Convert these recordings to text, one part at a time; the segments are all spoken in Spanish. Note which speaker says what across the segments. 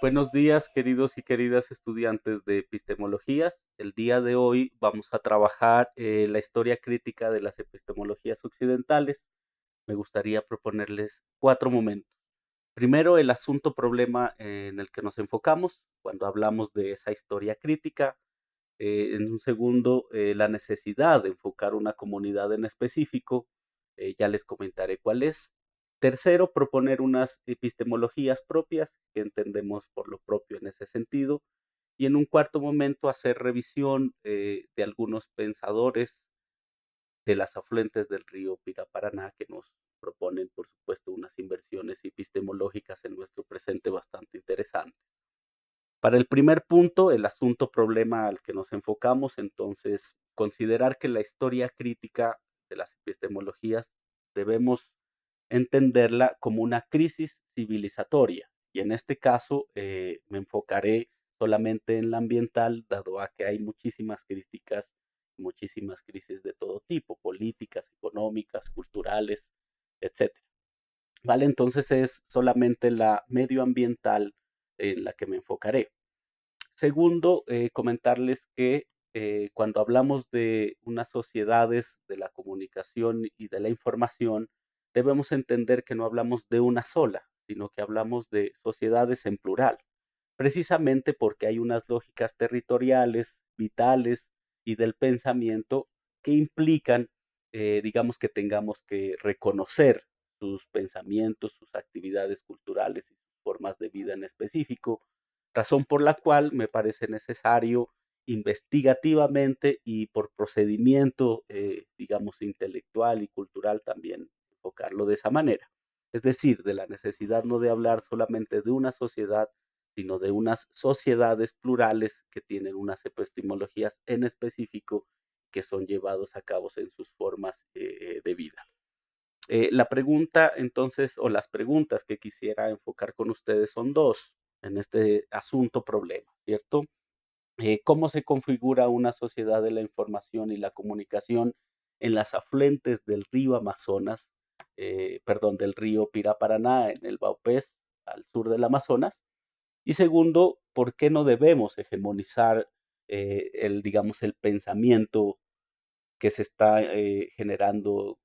Speaker 1: Buenos días, queridos y queridas estudiantes de epistemologías. El día de hoy vamos a trabajar la historia crítica de las epistemologías occidentales. Me gustaría proponerles 4 momentos. Primero, el asunto problema en el que nos enfocamos cuando hablamos de esa historia crítica. En un segundo, la necesidad de enfocar una comunidad en específico. Ya les comentaré cuál es. Tercero, proponer unas epistemologías propias que entendemos por lo propio en ese sentido. Y en un cuarto momento, hacer revisión de algunos pensadores de las afluentes del río Piraparaná que nos proponen, por supuesto, unas inversiones epistemológicas en nuestro presente bastante interesantes. Para el primer punto, el asunto problema al que nos enfocamos, entonces, considerar que la historia crítica de las epistemologías debemos entenderla como una crisis civilizatoria. Y en este caso me enfocaré solamente en la ambiental, dado a que hay muchísimas críticas, muchísimas crisis de todo tipo, políticas, económicas, culturales, etcétera. Vale, entonces es solamente la medioambiental en la que me enfocaré. Segundo, comentarles que cuando hablamos de unas sociedades de la comunicación y de la información, debemos entender que no hablamos de una sola, sino que hablamos de sociedades en plural, precisamente porque hay unas lógicas territoriales, vitales y del pensamiento que implican, digamos, que tengamos que reconocer sus pensamientos, sus actividades culturales y sus formas de vida en específico, razón por la cual me parece necesario investigativamente y por procedimiento, digamos, intelectual y cultural también enfocarlo de esa manera. Es decir, de la necesidad no de hablar solamente de una sociedad, sino de unas sociedades plurales que tienen unas epistemologías en específico que son llevados a cabo en sus formas de vida. La pregunta entonces, o las preguntas que quisiera enfocar con ustedes son dos en este asunto problema, ¿cierto? ¿Cómo se configura una sociedad de la información y la comunicación en las afluentes del río Amazonas, perdón, del río Piraparaná en el Baupés, al sur del Amazonas? Y segundo, ¿por qué no debemos hegemonizar digamos, el pensamiento que se está generando,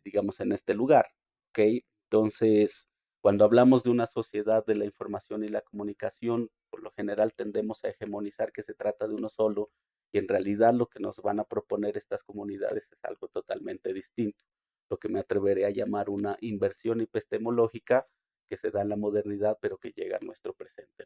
Speaker 1: digamos, en este lugar? ¿Ok? Entonces, cuando hablamos de una sociedad de la información y la comunicación, por lo general tendemos a hegemonizar que se trata de uno solo, y en realidad lo que nos van a proponer estas comunidades es algo totalmente distinto, lo que me atreveré a llamar una inversión epistemológica que se da en la modernidad, pero que llega a nuestro presente.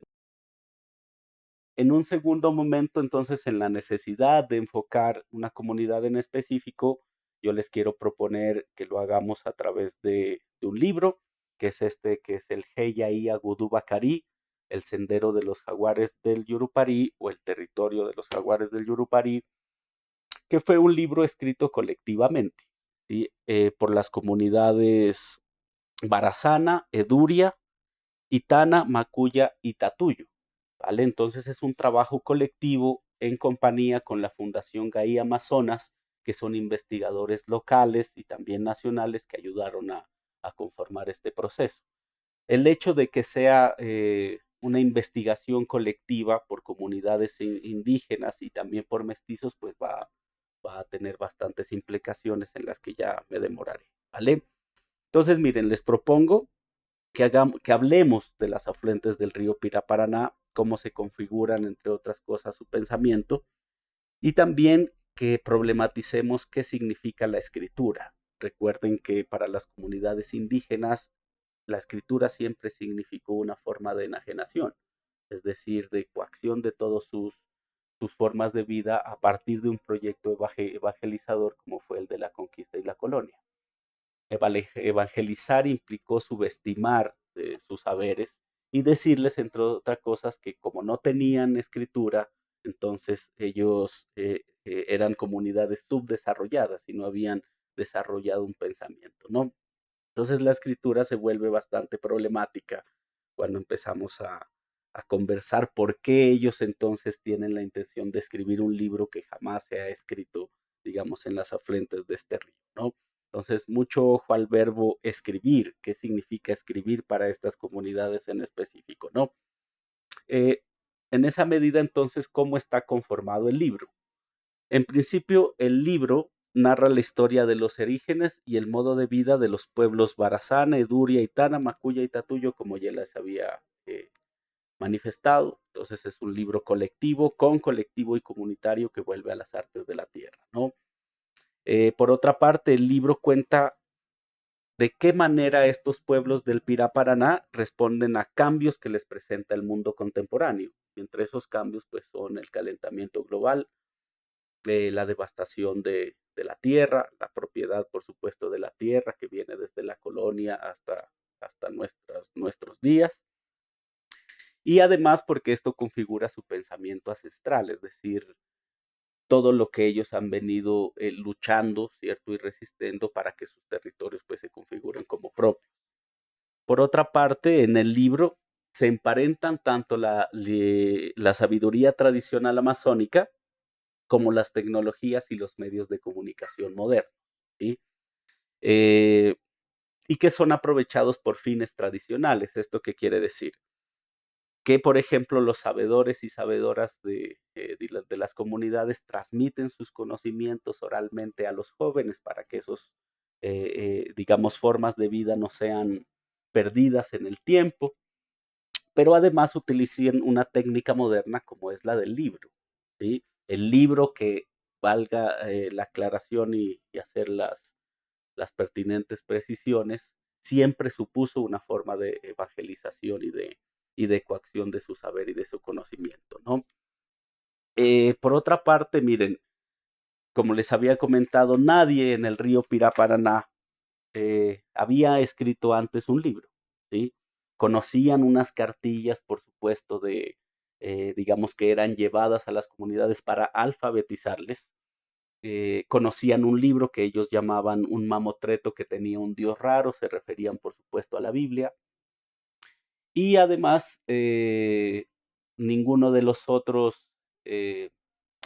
Speaker 1: En un segundo momento, entonces, en la necesidad de enfocar una comunidad en específico, yo les quiero proponer que lo hagamos a través de un libro, que es este, que es el Heyaí Agudú Bacari, el sendero de los jaguares del Yurupari o el territorio de los jaguares del Yurupari, que fue un libro escrito colectivamente, ¿sí? Por las comunidades Barazana, Eduria, Itana, Macuya y Tatuyo. ¿Vale? Entonces es un trabajo colectivo en compañía con la Fundación GAI Amazonas, que son investigadores locales y también nacionales que ayudaron a conformar este proceso. El hecho de que sea una investigación colectiva por comunidades indígenas y también por mestizos, pues va a tener bastantes implicaciones en las que ya me demoraré. ¿Vale? Entonces, miren, les propongo que hablemos de las afluentes del río Piraparaná, cómo se configuran, entre otras cosas, su pensamiento, y también que problematicemos qué significa la escritura. Recuerden que para las comunidades indígenas, la escritura siempre significó una forma de enajenación, es decir, de coacción de todas sus formas de vida a partir de un proyecto evangelizador como fue el de la conquista y la colonia. Evangelizar implicó subestimar sus saberes y decirles, entre otras cosas, que como no tenían escritura, entonces ellos eran comunidades subdesarrolladas y no habían desarrollado un pensamiento, ¿no? Entonces la escritura se vuelve bastante problemática cuando empezamos a conversar por qué ellos entonces tienen la intención de escribir un libro que jamás se ha escrito, digamos, en las afluentes de este río, ¿no? Entonces, mucho ojo al verbo escribir, qué significa escribir para estas comunidades en específico, ¿no? Eh, en esa medida, entonces, ¿cómo está conformado el libro? En principio, el libro narra la historia de los orígenes y el modo de vida de los pueblos Barazana, Eduria, Itana, Macuya y Tatuyo, como ya les había manifestado. Entonces es un libro colectivo, con colectivo y comunitario que vuelve a las artes de la tierra, ¿no? Por otra parte, el libro cuenta de qué manera estos pueblos del Pirá Paraná responden a cambios que les presenta el mundo contemporáneo. Y entre esos cambios, pues, son el calentamiento global, la devastación de la tierra, la propiedad, por supuesto, de la tierra, que viene desde la colonia hasta nuestros días. Y además porque esto configura su pensamiento ancestral, es decir, todo lo que ellos han venido luchando, ¿cierto? Y resistiendo para que sus territorios pues se configuren como propios. Por otra parte, en el libro se emparentan tanto la sabiduría tradicional amazónica como las tecnologías y los medios de comunicación modernos, ¿sí? Eh, y que son aprovechados por fines tradicionales. ¿Esto qué quiere decir? Que, por ejemplo, los sabedores y sabedoras de las comunidades transmiten sus conocimientos oralmente a los jóvenes para que esos, digamos, formas de vida no sean perdidas en el tiempo, pero además utilizan una técnica moderna como es la del libro, ¿sí? El libro que valga la aclaración y hacer las pertinentes precisiones, siempre supuso una forma de evangelización y de coacción de su saber y de su conocimiento, ¿no? Por otra parte, miren, como les había comentado, nadie en el río Piraparaná había escrito antes un libro, ¿sí? Conocían unas cartillas, por supuesto, digamos que eran llevadas a las comunidades para alfabetizarles. Conocían un libro que ellos llamaban un mamotreto que tenía un dios raro, se referían por supuesto a la Biblia, y además ninguno de los otros eh,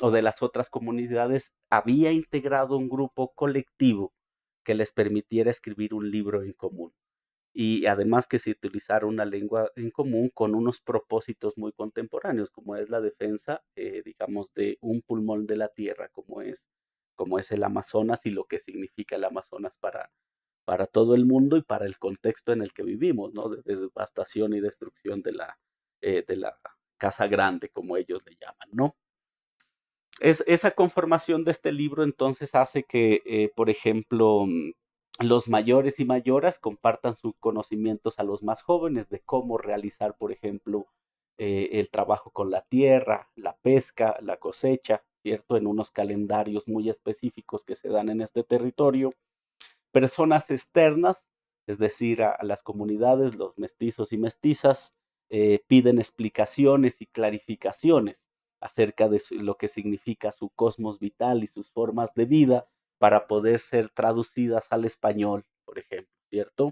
Speaker 1: o de las otras comunidades había integrado un grupo colectivo que les permitiera escribir un libro en común. Y además que se utilizara una lengua en común con unos propósitos muy contemporáneos, como es la defensa, digamos, de un pulmón de la tierra, como es el Amazonas y lo que significa el Amazonas para todo el mundo y para el contexto en el que vivimos, ¿no? De devastación y destrucción de la casa grande, como ellos le llaman, ¿no? Esa conformación de este libro entonces hace que, por ejemplo, los mayores y mayoras compartan sus conocimientos a los más jóvenes de cómo realizar, por ejemplo, el trabajo con la tierra, la pesca, la cosecha, ¿cierto? En unos calendarios muy específicos que se dan en este territorio. Personas externas, es decir, a las comunidades, los mestizos y mestizas, piden explicaciones y clarificaciones acerca de lo que significa su cosmos vital y sus formas de vida para poder ser traducidas al español, por ejemplo, ¿cierto?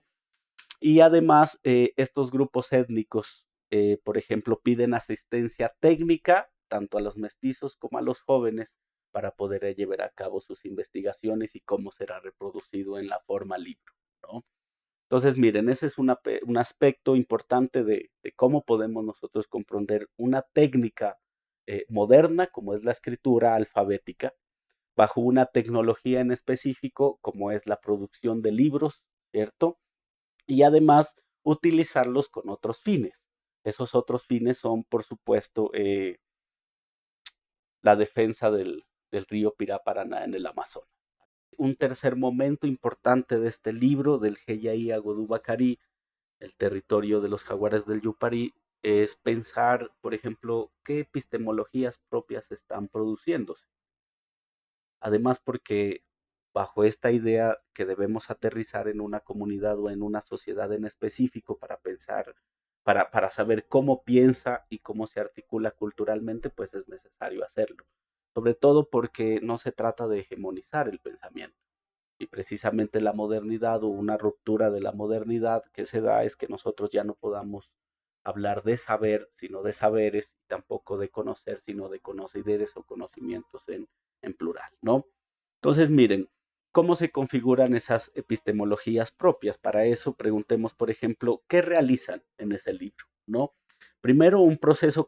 Speaker 1: Y además, estos grupos étnicos, por ejemplo, piden asistencia técnica tanto a los mestizos como a los jóvenes para poder llevar a cabo sus investigaciones y cómo será reproducido en la forma libro, ¿no? Entonces, miren, ese es un aspecto importante de cómo podemos nosotros comprender una técnica moderna, como es la escritura alfabética, bajo una tecnología en específico, como es la producción de libros, ¿cierto? Y además utilizarlos con otros fines. Esos otros fines son, por supuesto, la defensa del río Piraparaná en el Amazonas. Un tercer momento importante de este libro del Heyaí Agodubacari, el territorio de los jaguares del Yupari, es pensar, por ejemplo, qué epistemologías propias están produciéndose. Además, porque bajo esta idea que debemos aterrizar en una comunidad o en una sociedad en específico para pensar, para saber cómo piensa y cómo se articula culturalmente, pues es necesario hacerlo. Sobre todo porque no se trata de hegemonizar el pensamiento. Y precisamente la modernidad o una ruptura de la modernidad que se da es que nosotros ya no podamos hablar de saber, sino de saberes, y tampoco de conocer, sino de conocederes o conocimientos en plural, ¿no? Entonces, miren, ¿cómo se configuran esas epistemologías propias? Para eso preguntemos, por ejemplo, ¿qué realizan en ese libro, ¿no? Primero, un proceso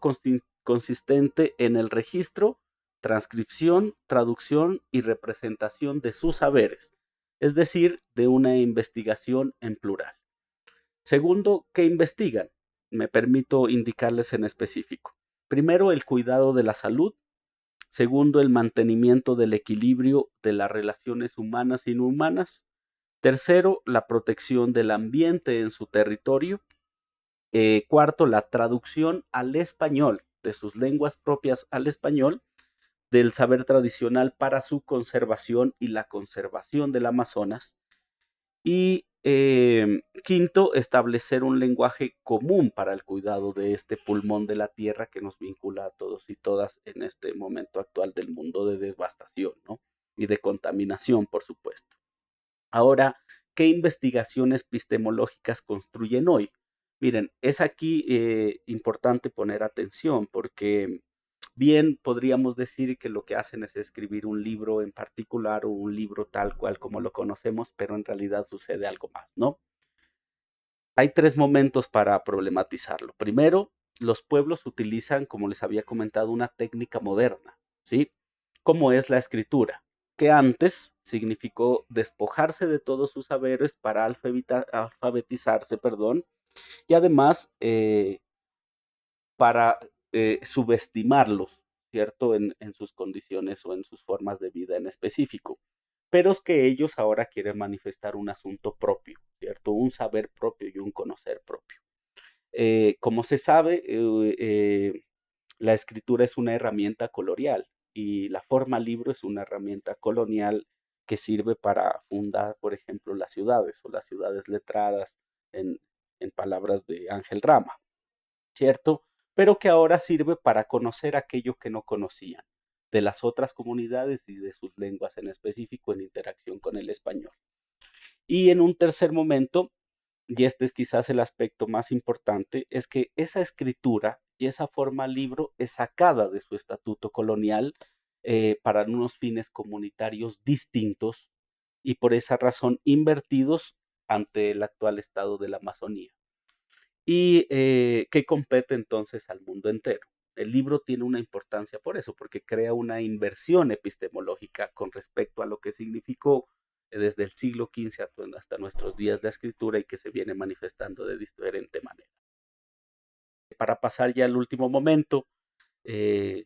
Speaker 1: consistente en el registro, transcripción, traducción y representación de sus saberes, es decir, de una investigación en plural. Segundo, ¿qué investigan? Me permito indicarles en específico. Primero, el cuidado de la salud. Segundo, el mantenimiento del equilibrio de las relaciones humanas y no humanas. Tercero, la protección del ambiente en su territorio. Cuarto, la traducción al español, de sus lenguas propias al español, del saber tradicional para su conservación y la conservación del Amazonas. Y quinto, establecer un lenguaje común para el cuidado de este pulmón de la tierra que nos vincula a todos y todas en este momento actual del mundo de devastación, ¿no? Y de contaminación, por supuesto. Ahora, ¿qué investigaciones epistemológicas construyen hoy? Miren, es aquí importante poner atención porque bien podríamos decir que lo que hacen es escribir un libro en particular o un libro tal cual como lo conocemos, pero en realidad sucede algo más, ¿no? Hay tres momentos para problematizarlo. Primero, los pueblos utilizan, como les había comentado, una técnica moderna, ¿sí? Como es la escritura, que antes significó despojarse de todos sus saberes para alfabetizarse, perdón, y además para subestimarlos, ¿cierto? En sus condiciones o en sus formas de vida en específico. Pero es que ellos ahora quieren manifestar un asunto propio, ¿cierto? Un saber propio y un conocer propio. Como se sabe, la escritura es una herramienta colonial y la forma libro es una herramienta colonial que sirve para fundar, por ejemplo, las ciudades o las ciudades letradas en, en palabras de Ángel Rama, ¿cierto? Pero que ahora sirve para conocer aquello que no conocían de las otras comunidades y de sus lenguas en específico en interacción con el español. Y en un tercer momento, y este es quizás el aspecto más importante, es que esa escritura y esa forma libro es sacada de su estatuto colonial para unos fines comunitarios distintos y por esa razón invertidos ante el actual estado de la Amazonía y que compete entonces al mundo entero. El libro tiene una importancia por eso, porque crea una inversión epistemológica con respecto a lo que significó desde el siglo XV hasta nuestros días la escritura y que se viene manifestando de diferente manera. Para pasar ya al último momento, eh,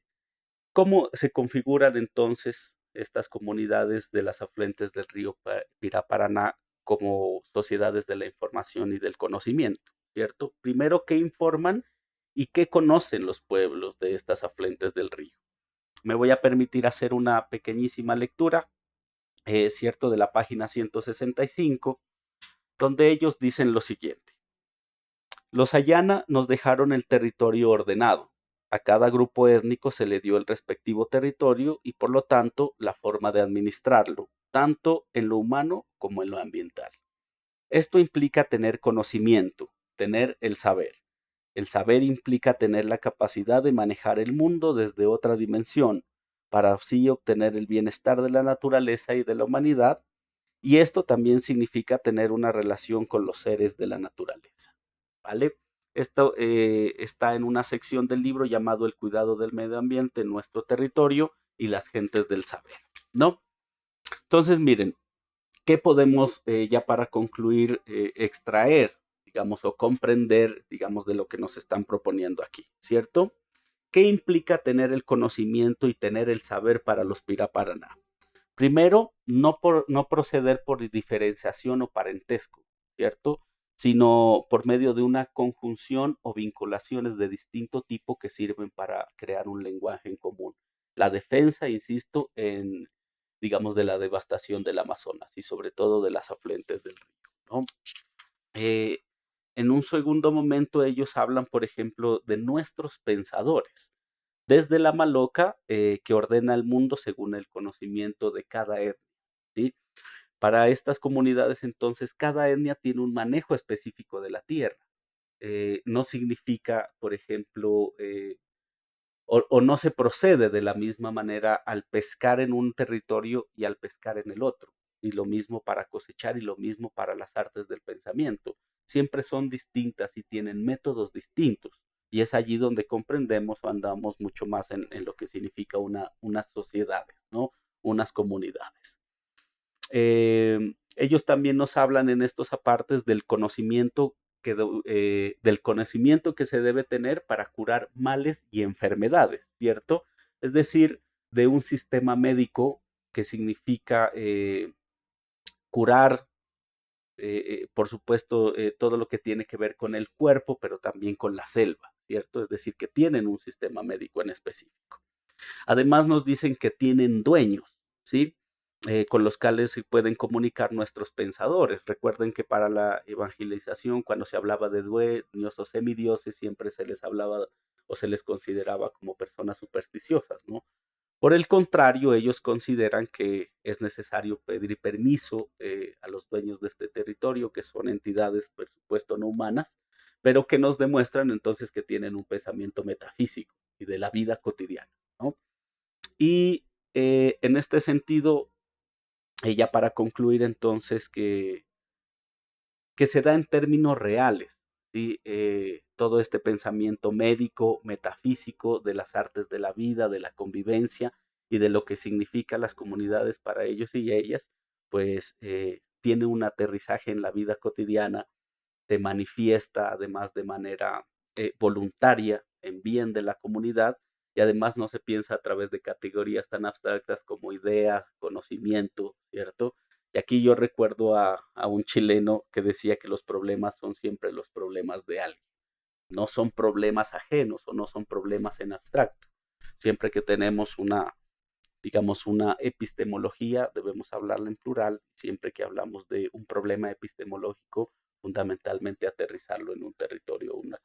Speaker 1: ¿cómo se configuran entonces estas comunidades de las afluentes del río Piraparaná como sociedades de la información y del conocimiento? ¿Cierto? Primero, ¿qué informan y qué conocen los pueblos de estas afluentes del río? Me voy a permitir hacer una pequeñísima lectura, ¿cierto? De la página 165, donde ellos dicen lo siguiente. Los Ayana nos dejaron el territorio ordenado. A cada grupo étnico se le dio el respectivo territorio y por lo tanto la forma de administrarlo, tanto en lo humano como en lo ambiental. Esto implica tener conocimiento, tener el saber. El saber implica tener la capacidad de manejar el mundo desde otra dimensión, para así obtener el bienestar de la naturaleza y de la humanidad, y esto también significa tener una relación con los seres de la naturaleza. ¿Vale? Esto está en una sección del libro llamado El cuidado del medio ambiente en nuestro territorio y las gentes del saber, ¿no? Entonces, miren, ¿qué podemos ya para concluir extraer, digamos, o comprender, digamos, de lo que nos están proponiendo aquí, ¿cierto? ¿Qué implica tener el conocimiento y tener el saber para los Piraparaná? Primero, no proceder por diferenciación o parentesco, ¿cierto? Sino por medio de una conjunción o vinculaciones de distinto tipo que sirven para crear un lenguaje en común. La defensa, insisto, digamos, de la devastación del Amazonas y sobre todo de las afluentes del río, ¿no? Eh, en un segundo momento ellos hablan, por ejemplo, de nuestros pensadores, desde la Maloca, que ordena el mundo según el conocimiento de cada etnia, ¿sí? Para estas comunidades, entonces, cada etnia tiene un manejo específico de la tierra. No significa, por ejemplo, o no se procede de la misma manera al pescar en un territorio y al pescar en el otro. Y lo mismo para cosechar y lo mismo para las artes del pensamiento. Siempre son distintas y tienen métodos distintos. y es allí donde comprendemos o andamos mucho más en lo que significa unas sociedades, ¿no? Unas comunidades. Ellos también nos hablan en estos apartes del conocimiento que se debe tener para curar males y enfermedades, ¿cierto? Es decir, de un sistema médico que significa curar, por supuesto, todo lo que tiene que ver con el cuerpo, pero también con la selva, ¿cierto? Es decir, que tienen un sistema médico en específico. Además nos dicen que tienen dueños, ¿sí? Con los cuales se pueden comunicar nuestros pensadores. Recuerden que para la evangelización, cuando se hablaba de dueños o semidioses, siempre se les hablaba o se les consideraba como personas supersticiosas, ¿no? Por el contrario, ellos consideran que es necesario pedir permiso a los dueños de este territorio, que son entidades, por supuesto, no humanas, pero que nos demuestran entonces que tienen un pensamiento metafísico y de la vida cotidiana, ¿no? Y en este sentido, ya para concluir entonces, que se da en términos reales, ¿sí? Todo este pensamiento médico, metafísico de las artes de la vida, de la convivencia y de lo que significan las comunidades para ellos y ellas, pues tiene un aterrizaje en la vida cotidiana, se manifiesta además de manera voluntaria en bien de la comunidad y además no se piensa a través de categorías tan abstractas como idea, conocimiento, ¿cierto? Y aquí yo recuerdo a un chileno que decía que los problemas son siempre los problemas de alguien, no son problemas ajenos o no son problemas en abstracto. Siempre que tenemos digamos, una epistemología, debemos hablarla en plural, siempre que hablamos de un problema epistemológico, fundamentalmente aterrizarlo en un territorio, una